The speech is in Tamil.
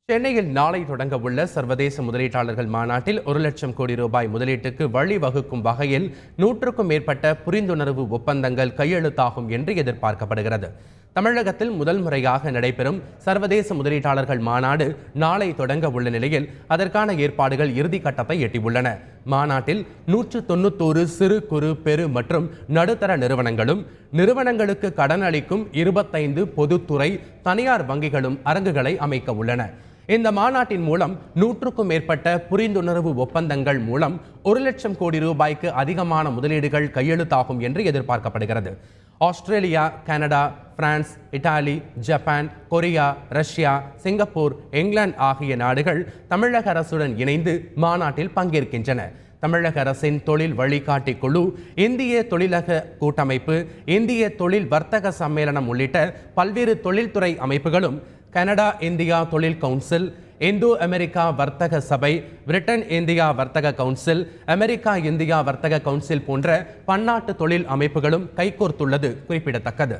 சென்னையில் நாளை தொடங்க உள்ள சர்வதேச முதலீட்டாளர்கள் மாநாட்டில் 1,00,000 கோடி ரூபாய் முதலீட்டுக்கு வழிவகுக்கும் வகையில் 100க்கும் மேற்பட்ட புரிந்துணர்வு ஒப்பந்தங்கள் கையெழுத்தாகும் என்று எதிர்பார்க்கப்படுகிறது. தமிழகத்தில் முதல் முறையாக நடைபெறும் சர்வதேச முதலீட்டாளர்கள் மாநாடு நாளை தொடங்க உள்ள நிலையில் அதற்கான ஏற்பாடுகள் இறுதிக்கட்டத்தை எட்டியுள்ளன. மாநாட்டில் 191 சிறு குறு பெரு மற்றும் நடுத்தர நிறுவனங்களுக்கு கடன் அளிக்கும் 25 பொதுத்துறை தனியார் வங்கிகளும் அரங்குகளை அமைக்க உள்ளன. இந்த மாநாட்டின் மூலம் 100க்கும் மேற்பட்ட புரிந்துணர்வு ஒப்பந்தங்கள் மூலம் 1,00,000 கோடி ரூபாய்க்கு அதிகமான முதலீடுகள் கையெழுத்தாகும் என்று எதிர்பார்க்கப்படுகிறது. Australia, Canada, France, Italy, Japan, Korea, Russia, Singapore, England ஆகிய நாடுகள் தமிழக அரசுடன் இணைந்து மாநாட்டில் பங்கேற்கின்றன. தமிழக அரசின் தொழில் வழிகாட்டி குழு, இந்திய தொழிலக கூட்டமைப்பு, இந்திய தொழில் வர்த்தக சம்மேளனம் உள்ளிட்ட பல்வேறு தொழில்துறை அமைப்புகளும், கனடா இந்தியா தொழில் கவுன்சில், இந்தோ அமெரிக்கா வர்த்தக சபை, பிரிட்டன் இந்தியா வர்த்தக கவுன்சில், அமெரிக்கா இந்தியா வர்த்தக கவுன்சில் போன்ற பன்னாட்டு தொழில் அமைப்புகளும் கைகோர்த்துள்ளது குறிப்பிடத்தக்கது.